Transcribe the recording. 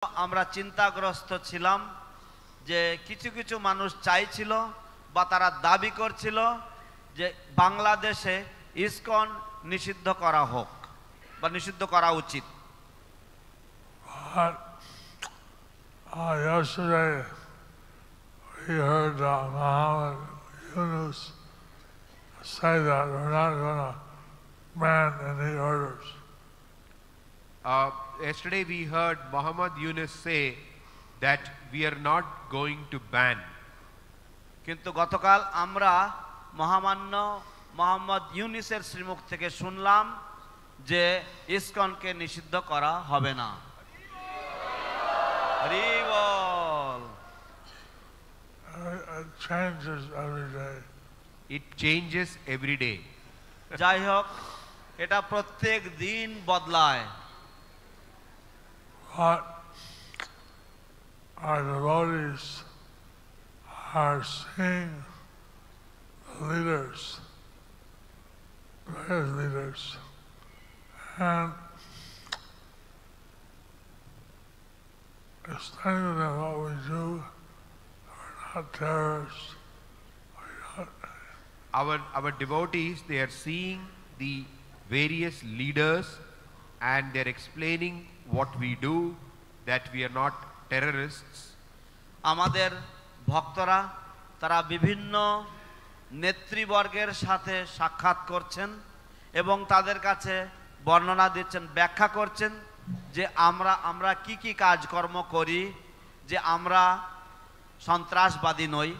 আমরা চিন্তাগ্রস্ত ছিলাম যে কিছু কিছু মানুষ চাইছিল বা তারা দাবি করছিল যে বাংলাদেশে ইসকন নিষিদ্ধ করা হোক বা নিষিদ্ধ করা উচিত। Yesterday we heard Muhammad Yunus say that we're not going to ban any orders. Yesterday we heard Muhammad Yunus say that we are not going to ban. কিন্তু গতকাল আমরা মহামান্য মোহাম্মদ ইউনুসের শ্রীমুখ থেকে শুনলাম যে ইসকনকে নিষিদ্ধ করা হবে না। হরি বল। It changes every day. It changes every day. যাই হোক, এটা প্রত্যেক দিন বদলায়। What our devotees are seeing the leaders, various leaders, and explaining to them what we do. We're not terrorists. Our devotees, they are seeing the various leaders and they are explaining what we do, that we are not terrorists. আমাদের ভক্তরা তারা বিভিন্ন নেতৃবর্গের সাথে সাক্ষাৎ করছেন এবং তাদের কাছে বর্ণনা দিচ্ছেন, ব্যাখ্যা করছেন যে আমরা কি কি কাজকর্ম করি, যে আমরা সন্ত্রাসবাদী নই।